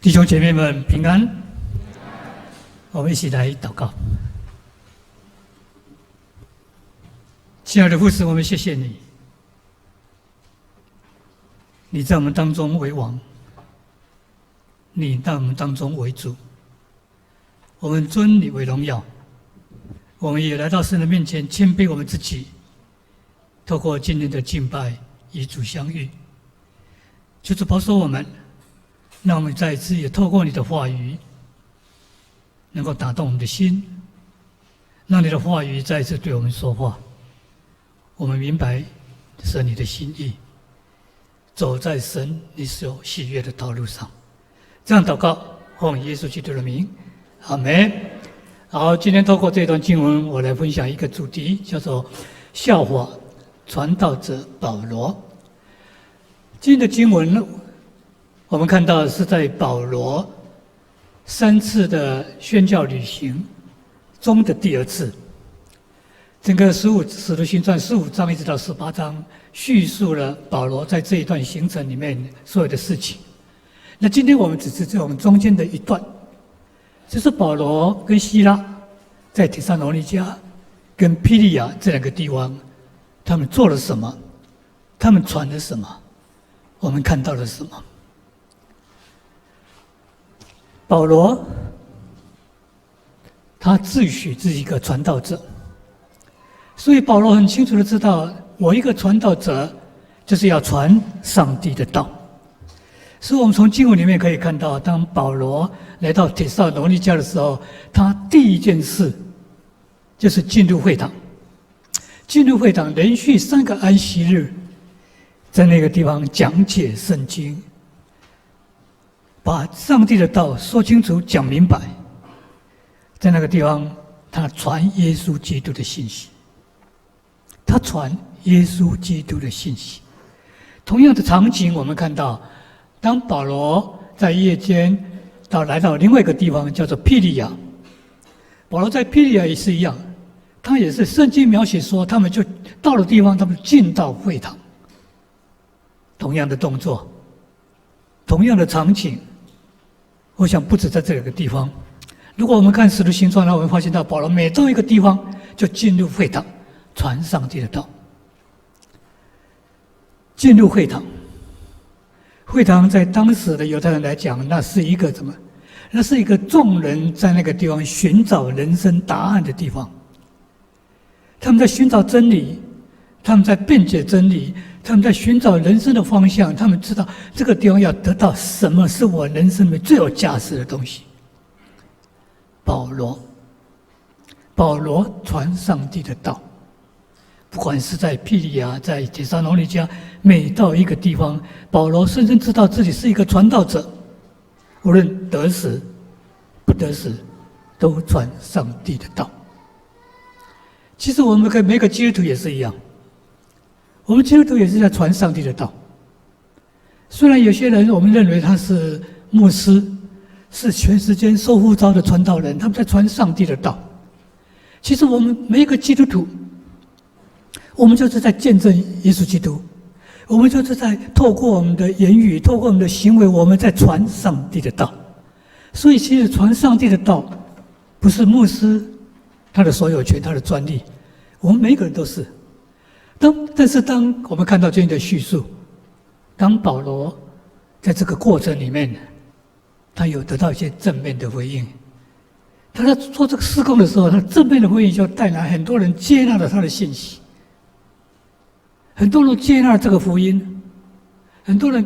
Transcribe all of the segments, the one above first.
弟兄姐妹们平安，我们一起来祷告。亲爱的父神，我们谢谢你，你在我们当中为王，你在我们当中为主，我们尊你为荣耀。我们也来到神的面前，谦卑我们自己，透过今天的敬拜与主相遇。求主保守我们，让我们再一次也透过你的话语，能够打动我们的心，让你的话语再一次对我们说话。我们明白神你的心意，走在神你所喜悦的道路上。这样祷告，奉耶稣基督的名，阿们。好，今天透过这段经文，我来分享一个主题，叫做效法传道者保罗。今天的经文，我们看到是在保罗3次的宣教旅行中的第2次。整个使徒行传15章一直到18章，叙述了保罗在这一段行程里面所有的事情。那今天我们只是在我们中间的一段，就是保罗跟希拉在帖撒罗尼迦跟庇利亚这2个地方，他们做了什么，他们传了什么，我们看到了什么。保罗他自诩是一个传道者，所以保罗很清楚的知道，我一个传道者就是要传上帝的道。所以我们从经文里面可以看到，当保罗来到帖撒罗尼迦的时候，他第一件事就是进入会堂。进入会堂，连续3个安息日，在那个地方讲解圣经，把上帝的道说清楚、讲明白。在那个地方，他传耶稣基督的信息。他传耶稣基督的信息。同样的场景，我们看到，当保罗在夜间来到另外一个地方，叫做庇利亚。保罗在庇利亚也是一样，他也是圣经描写说，他们就到了地方，他们进到会堂。同样的动作，同样的场景，我想不止在这个地方。如果我们看使徒行传，我们发现到保罗每到一个地方就进入会堂，传上帝的道。进入会堂，会堂在当时的犹太人来讲，那是一个什么？那是一个众人在那个地方寻找人生答案的地方。他们在寻找真理，他们在辩解真理，他们在寻找人生的方向。他们知道这个地方要得到什么是我人生里面最有价值的东西。保罗传上帝的道，不管是在庇利亚，在帖撒罗尼迦，每到一个地方，保罗深深知道自己是一个传道者，无论得时不得时，都传上帝的道。其实我们跟每个基督徒也是一样，我们基督徒也是在传上帝的道。虽然有些人我们认为他是牧师，是全世界受呼召的传道人，他们在传上帝的道。其实我们每一个基督徒，我们就是在见证耶稣基督，我们就是在透过我们的言语，透过我们的行为，我们在传上帝的道。所以其实传上帝的道不是牧师他的所有权，他的专利，我们每一个人都是。但是当我们看到这样的叙述，当保罗在这个过程里面，他有得到一些正面的回应。他在做这个事工的时候，他正面的回应就带来很多人接纳了他的信息，很多人接纳这个福音，很多人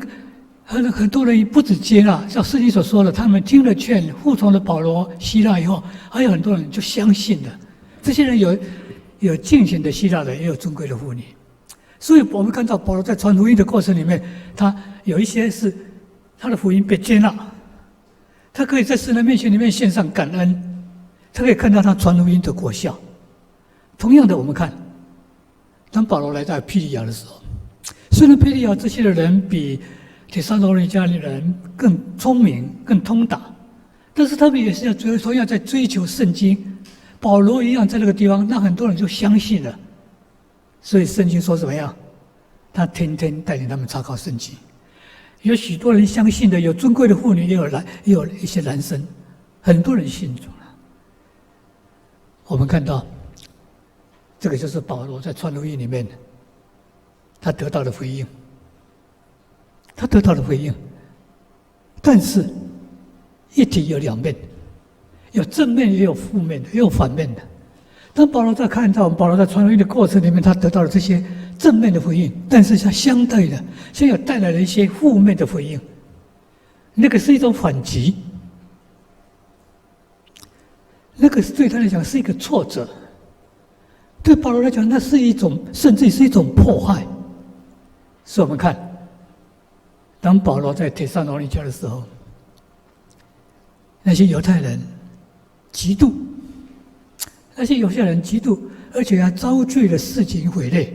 不止接纳，像圣经所说的，他们听了劝，服从了保罗、希拉以后，还有很多人就相信了。这些人有敬虔的希腊人，也有尊贵的妇女。所以我们看到保罗在传福音的过程里面，他有一些是他的福音被接纳，他可以在神的面前里面献上感恩，他可以看到他传福音的果效。同样的，我们看当保罗来到庇利亚的时候，虽然庇利亚这些的人比帖撒罗尼迦的人更聪明、更通达，但是他们也是同样在追求圣经。保罗一样在那个地方，让很多人就相信了。所以圣经说怎么样？他天天带领他们查考圣经。有许多人相信的，有尊贵的妇女，也有一些男生，很多人信主了。我们看到，这个就是保罗在传福音里面，他得到的回应。他得到的回应，但是一体有两面，有正面也有负面的，也有反面的。当保罗在看到保罗在传福音的过程里面，他得到了这些正面的回应，但是他相对的，现在带来了一些负面的回应，那个是一种反击，那个对他来讲是一个挫折，对保罗来讲，那是一种甚至是一种迫害。所以我们看，当保罗在帖撒罗尼迦的时候，那些犹太人嫉妒，而且还遭拒了市井毁灭，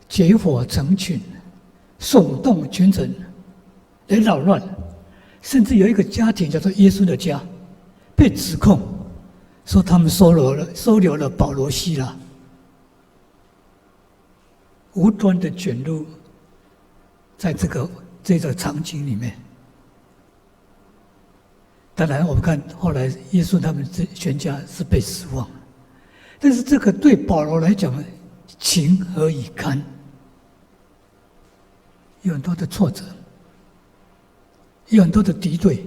结伙成群，耸动群臣，来扰乱，甚至有一个家庭叫做耶稣的家，被指控说他们收留了保罗、西拉，无端的卷入在这个场景里面。当然，我们看后来耶稣他们全家是被释放，但是这个对保罗来讲情何以堪？有很多的挫折，有很多的敌对，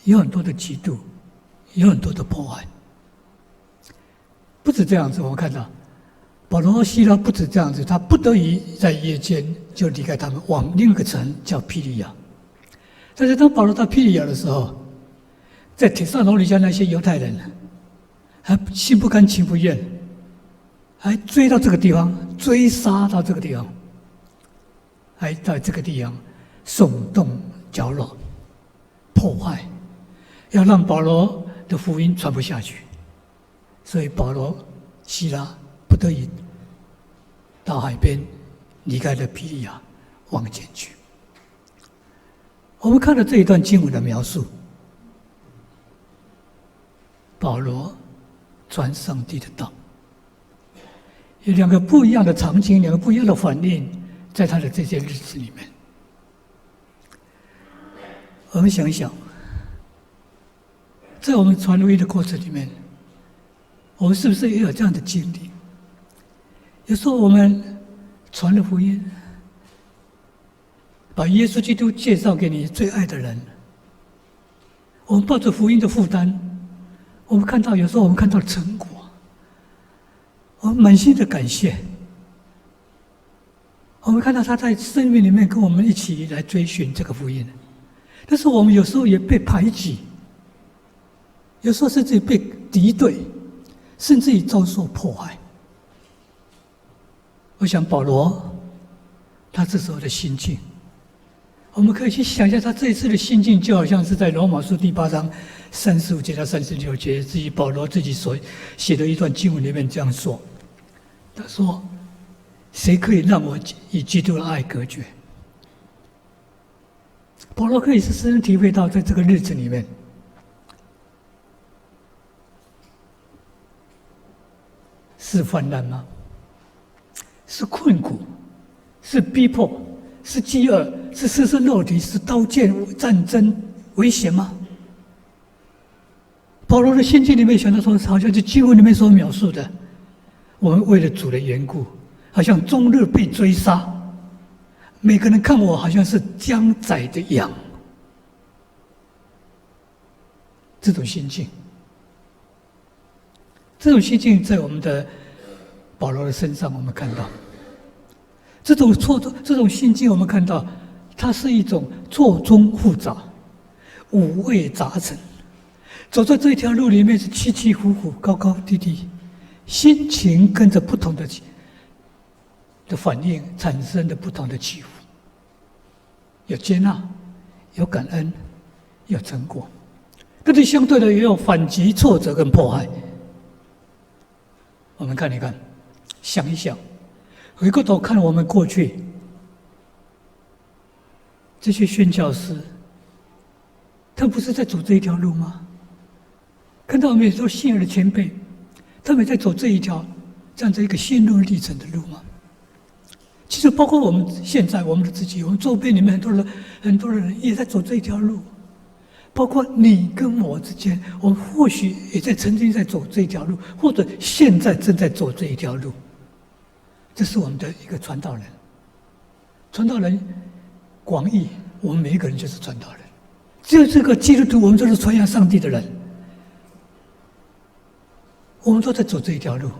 有很多的嫉妒，有很多的迫害。不止这样子，我们看到保罗和西拉不止这样子，他不得已在夜间就离开他们，往另一个城叫庇利亚。但是当保罗到庇利亚的时候，在帖撒罗尼迦那些犹太人还心不甘情不愿，还追到这个地方，追杀到这个地方，还在这个地方耸动搅扰、破坏，要让保罗的福音传不下去。所以保罗、西拉不得已到海边离开了庇利亚，往前去。我们看到这一段经文的描述，保罗传上帝的道，有两个不一样的场景，两个不一样的反应，在他的这些日子里面。我们想一想，在我们传福音的过程里面，我们是不是也有这样的经历？有时候我们传了福音，把耶稣基督介绍给你最爱的人，我们抱着福音的负担，有时候我们看到成果，我们满心的感谢。我们看到他在生命里面跟我们一起来追寻这个福音，但是我们有时候也被排挤，有时候甚至被敌对，甚至于遭受迫害。我想保罗他这时候的心境，我们可以去想一下他这一次的心境，就好像是在罗马书第8章35节到36节，至于保罗自己所写的一段经文里面这样说。他说：“谁可以让我与基督的爱隔绝？”保罗可以是深深体会到，在这个日子里面，是患难吗？是困苦，是逼迫，是饥饿，是赤身肉体，是刀剑、战争、危险吗？保罗的心境里面想到说，好像是经文里面所描述的，我们为了主的缘故，好像终日被追杀，每个人看我好像是将宰的羊，这种心境，在我们的保罗的身上，我们看到这种心境，我们看到它是一种错综复杂、五味杂陈。走在这一条路里面是起起伏伏、高高低低，心情跟着不同的反应产生的不同的起伏，有接纳，有感恩，有成果，但是相对的也有反击、挫折跟迫害。我们看一看，想一想，回过头看我们过去这些宣教师，他不是在走这一条路吗？看到我们有时候信仰的前辈，他们在走这一条这样的一个心路历程的路吗？其实包括我们现在，我们的自己，我们周边里面很多人也在走这一条路，包括你跟我之间，我们或许也曾经在走这一条路，或者现在正在走这一条路。这是我们的一个传道人。传道人广义，我们每一个人就是传道人。只有这个基督徒，我们都是传扬上帝的人。我们都在走这一条路。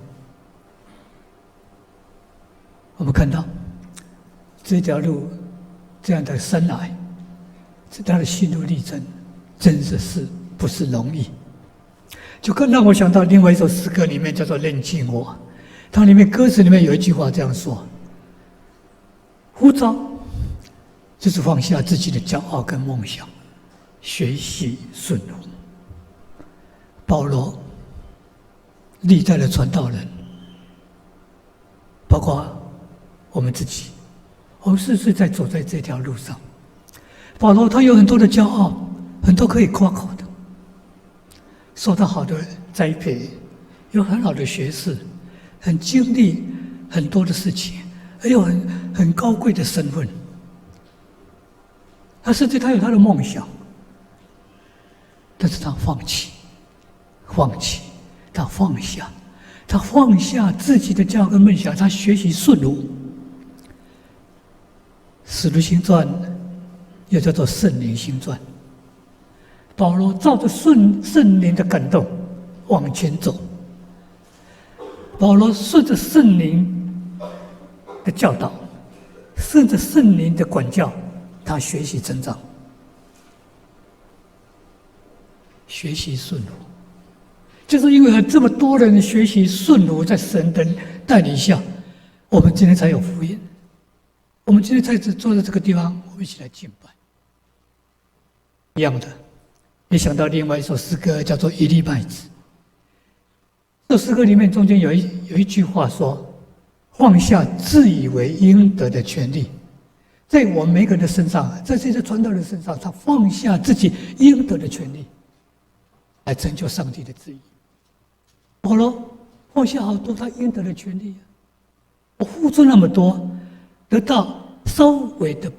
我们看到这条路这样的生来，这样的心路历程，真的是不是容易？就更让我想到另外一首诗歌里面叫做《认尽我》，它里面歌词里面有一句话这样说：呼召就是放下自己的骄傲跟梦想，学习顺服。保罗历代的传道人，包括我们自己，我们是在走在这条路上。保罗他有很多的骄傲，很多可以夸口的，受到好的栽培，有很好的学识，很经历很多的事情，还有很高贵的身份。他甚至他有他的梦想，但是他放弃，他放下自己的骄傲跟梦想，他学习顺服。使徒行传又叫做圣灵行传。保罗照着圣灵的感动往前走，保罗顺着圣灵的教导，顺着圣灵的管教，他学习成长，学习顺服。就是因为有这么多人学习顺服，在神的带领下，我们今天才有福音。我们今天在坐在这个地方，我们一起来敬拜。一样的，也想到另外一首诗歌，叫做《一粒麦子》。这首诗歌里面中间有一句话说：“放下自以为应得的权利。”在我们每个人的身上，在这些传道人身上，他放下自己应得的权利，来成就上帝的旨意。保罗放下好多他应得的权利，我付出那么多，得到稍微的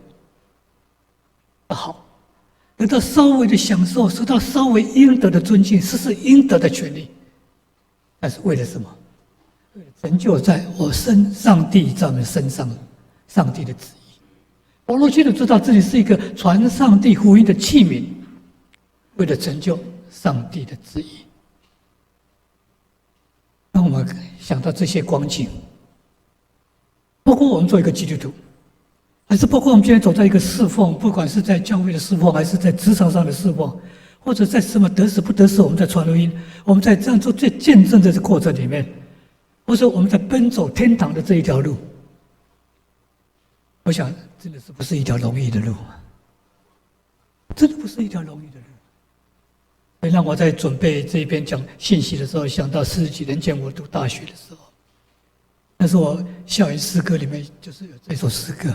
好，得到稍微的享受，得到稍微应得的尊敬，是应得的权利。但是为了什么？为了成就在我上帝在我们身上上帝的旨意。保罗清楚知道自己是一个传上帝福音的器皿，为了成就上帝的旨意。让我们想到这些光景，包括我们做一个基督徒，还是包括我们今天走在一个侍奉，不管是在教会的侍奉，还是在职场上的侍奉，或者在什么得死不得死，我们在传福音，我们在这样做最见证的这过程里面，或者我们在奔走天堂的这一条路，我想真的是不是一条容易的路，真的不是一条容易的路。所以让我在准备这一篇讲信息的时候，想到40几年前我读大学的时候，那是我校园诗歌里面就是有这首诗歌。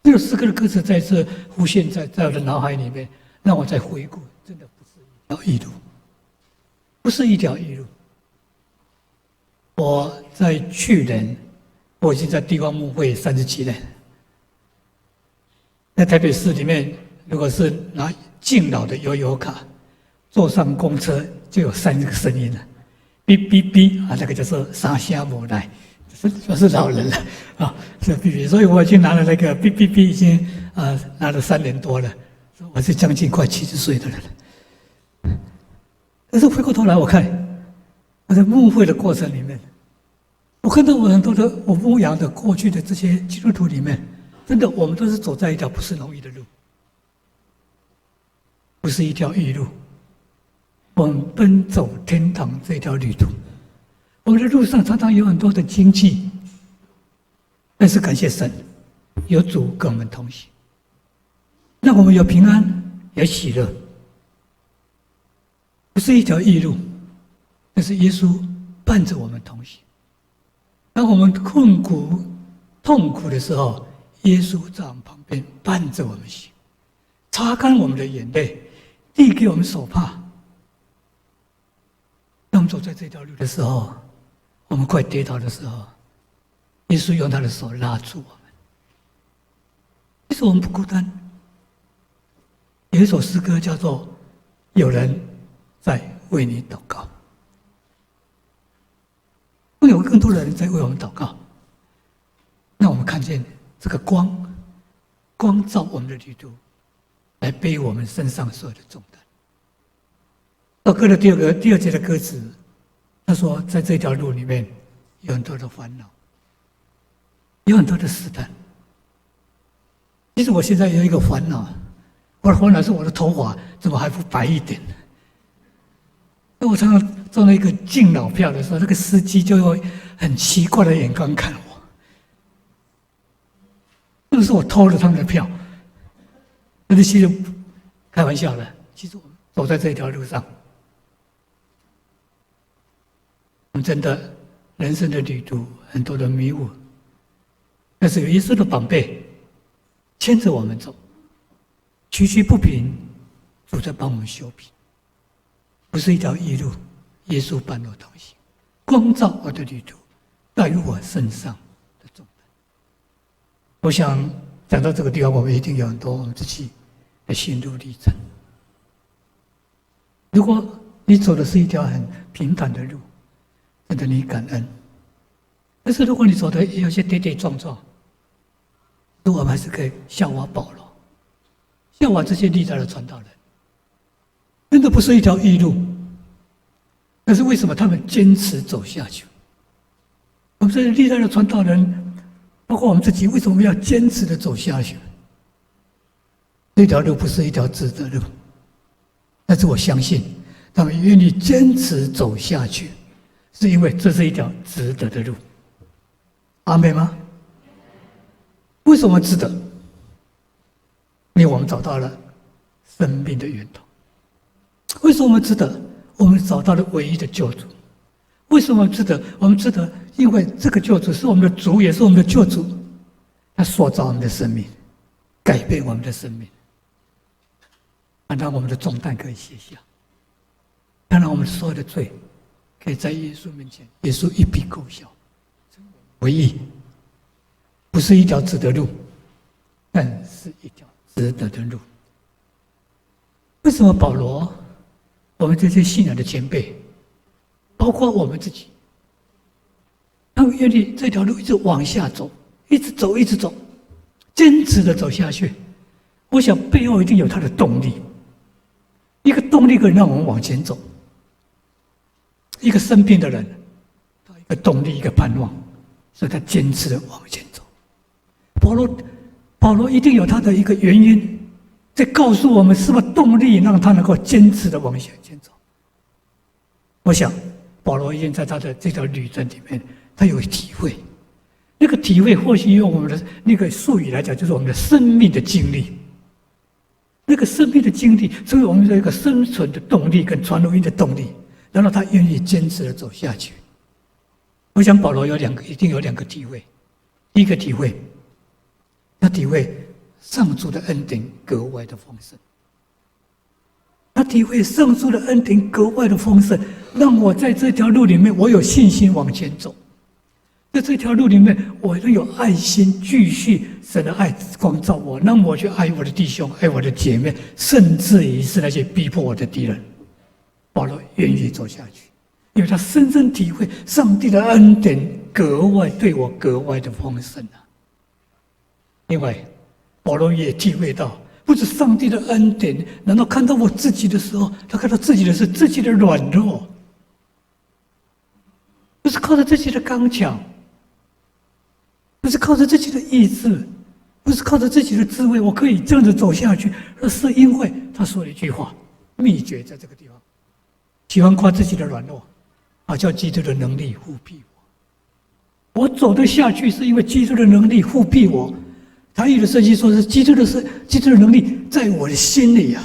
这首诗歌的歌词再次浮现在我的脑海里面，让我再回顾，真的不是一条易路，不是一条易路。我在去年，我已经在地方牧会30几年，在台北市里面，如果是拿敬老的悠游卡，坐上公车就有3个声音了，哔哔哔啊，那个就是沙虾无奈。是老人了啊，是 BB， 所以我已经拿了那个 BBB， 已经拿了3年多了，我是将近快70岁的人了。但是回过头来，我看我在牧会的过程里面，我看到我很多的我牧养的过去的这些基督徒里面，真的我们都是走在一条不是容易的路，不是一条易路。我们奔走天堂这条旅途。我们的路上常常有很多的荆棘，但是感谢神，有主跟我们同行，让我们有平安，有喜乐。不是一条易路，但是耶稣伴着我们同行。当我们困苦、痛苦的时候，耶稣在我们旁边伴着我们行，擦干我们的眼泪，递给我们手帕。当我们走在这条路的时候，我们快跌倒的时候，耶稣用他的手拉住我们。其实我们不孤单。有一首诗歌叫做《有人在为你祷告》，会有更多的人在为我们祷告。那我们看见这个光照我们的旅途，来背我们身上所有的重担。这首歌的第二节的歌词，他说，在这条路里面有很多的烦恼，有很多的试探。其实我现在有一个烦恼，我的烦恼是我的头发怎么还不白一点？我常常坐那个敬老票的时候，那个司机就会很奇怪的眼光看我，是不是我偷了他们的票？那其实开玩笑的，其实我们走在这条路上，我们真的人生的旅途很多的迷雾，但是有耶稣的宝贝牵着我们走，崎岖不平，主在帮我们修平，不是一条异路，耶稣伴我同行，光照我的旅途，带入我身上的重担。我想讲到这个地方，我们一定有很多我们自己的心路历程。如果你走的是一条很平坦的路，真的你感恩；但是如果你走的有些跌跌撞撞，我们还是可以效法保罗，效法这些历代的传道人，真的不是一条异路。但是为什么他们坚持走下去？我们这些历代的传道人，包括我们自己，为什么要坚持的走下去？这条路不是一条直的路，但是我相信他们愿意坚持走下去，是因为这是一条值得的路。阿们吗？为什么值得？因为我们找到了生命的源头。为什么我们值得？我们找到了唯一的救主。为什么值得？我们值得，因为这个救主是我们的主，也是我们的救主。他塑造我们的生命，改变我们的生命，让我们的重担可以卸下，让我们所有的罪可以在耶稣面前，耶稣一笔勾销。唯一，不是一条值得路，但是一条值得的路。为什么保罗，我们这些信仰的前辈，包括我们自己，他们愿意这条路一直往下走，一直走，一直走，坚持的走下去？我想背后一定有他的动力，一个动力可以让我们往前走。一个生病的人，一个动力，一个盼望，所以他坚持的往前走。保罗一定有他的一个原因，在告诉我们什么动力让他能够坚持的往前走。我想保罗一定在他的这条旅程里面，他有体会，那个体会或许用我们的那个术语来讲，就是我们的生命的经历。那个生命的经历成为我们的一个生存的动力跟传福音的动力，然后他愿意坚持的走下去。我想保罗一定有两个体会。第一个体会，他体会上主的恩典格外的丰盛，他体会上主的恩典格外的丰盛，让我在这条路里面我有信心往前走，在这条路里面我能有爱心继续神的爱光照我，让我去爱我的弟兄，爱我的姐妹，甚至于是那些逼迫我的敌人。保罗愿意走下去，因为他深深体会上帝的恩典格外对我格外的丰盛啊。另外保罗也体会到，不止上帝的恩典，难道看到我自己的时候，他看到自己的是自己的软弱，不是靠着自己的刚强，不是靠着自己的意志，不是靠着自己的智慧，我可以这样子走下去，而是因为他说了一句话，秘诀在这个地方。喜欢夸自己的软弱，好叫基督的能力护庇我。我走得下去，是因为基督的能力护庇我。他有的圣经说是基督的能力在我的心里啊，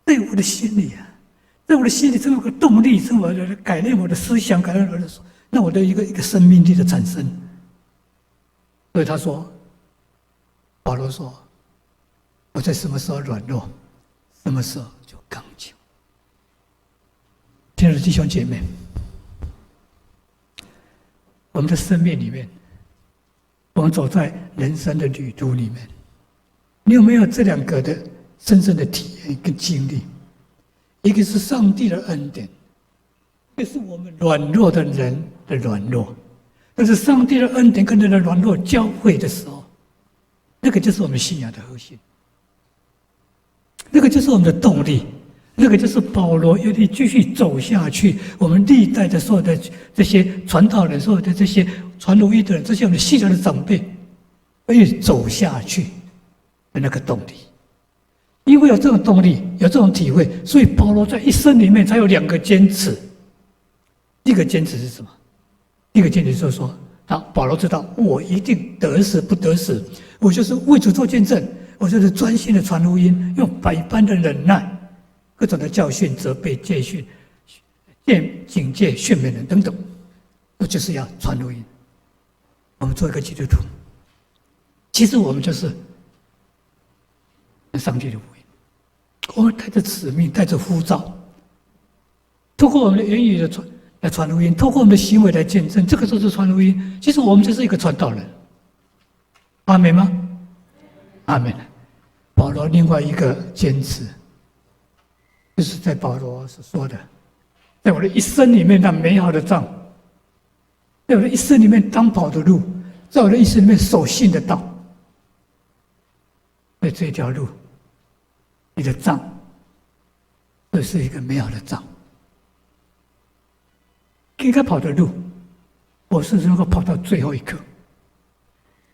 在我的心里啊，在我的心里，这有个动力，是我的改变我的思想，改变我的那我的一个生命力的产生。所以他说，保罗说，我在什么时候软弱，什么时候就刚强。亲爱的弟兄姐妹，我们的生命里面，我们走在人生的旅途里面，你有没有这两个的深深的体验跟经历？一个是上帝的恩典，一个是我们软弱的人的软弱。但是上帝的恩典跟人的软弱交汇的时候，那个就是我们信仰的核心，那个就是我们的动力，那个就是保罗愿意继续走下去。我们历代的所有的这些传道人，所有的这些传福音的人，这些我们信仰的长辈，愿意走下去的那个动力。因为有这种动力，有这种体会，所以保罗在一生里面才有两个坚持。一个坚持是什么？一个坚持就是说，保罗知道我一定得死不得死，我就是为主做见证，我就是专心的传福音，用百般的忍耐，各种的教训、责备、戒训、警戒、劝勉人等等，我就是要传福音。我们做一个基督徒，其实我们就是上帝的福音，我们带着使命，带着呼召，透过我们的言语的来传福音，透过我们的行为来见证，这个就是传福音。其实我们就是一个传道人，阿们吗？阿们。保罗另外一个坚持，就是在保罗所说的，在我的一生里面那美好的仗，在我的一生里面当跑的路，在我的一生里面守信的道，在这条路，你的仗，这是一个美好的仗。应该跑的路，我是能够跑到最后一刻。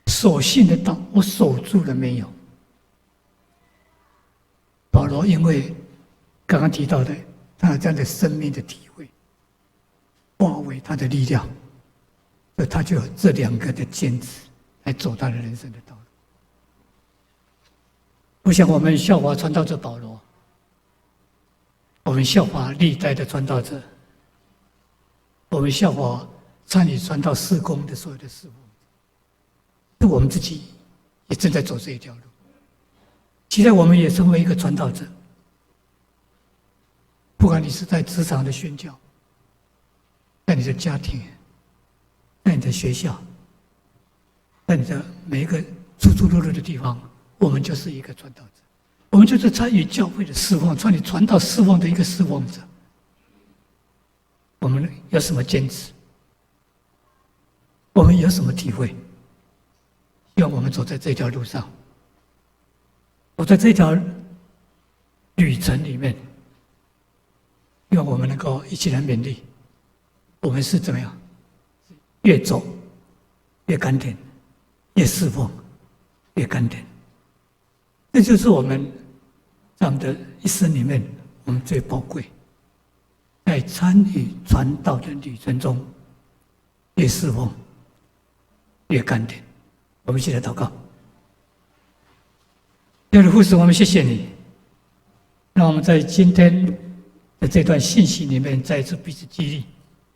守信的道，我守住了没有？保罗因为刚刚提到的他这样的生命的体会，化为他的力量，所以他就有这两个的坚持来走他的人生的道路。我想我们效法传道者保罗，我们效法历代的传道者，我们效法参与传道事工的所有的事奉，我们自己也正在走这一条路。期待我们也成为一个传道者，不管你是在职场的宣教，在你的家庭，在你的学校，在你的每一个出出入入的地方，我们就是一个传道者，我们就是参与教会的侍奉，参与传道侍奉的一个侍奉者。我们有什么坚持？我们有什么体会？希望我们走在这条路上，走在这条旅程里面，希望我们能够一起来勉励。我们是怎么样？越走越甘甜，越侍奉越甘甜。这就是我们这样的一生里面，我们最宝贵。在参与传道的旅程中，越侍奉越甘甜。我们一起来祷告。亲爱的父神，我们谢谢你，让我们在今天的这段信息里面再一次彼此激励，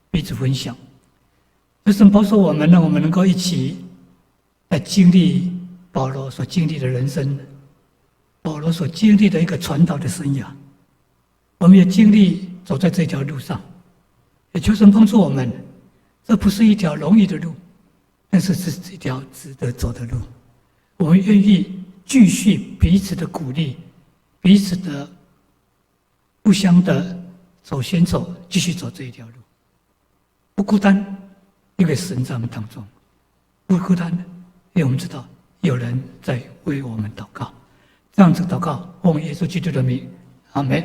彼此分享。神保守我们，让我们能够一起来经历保罗所经历的人生，保罗所经历的一个传道的生涯。我们也经历走在这条路上，也求神帮助我们。这不是一条容易的路，但是是一条值得走的路。我们愿意继续彼此的鼓励，彼此的互相的手牵手，继续走这一条路。不孤单，因为神在我们当中；不孤单，因为我们知道有人在为我们祷告。这样子祷告，奉耶稣基督的名，阿们。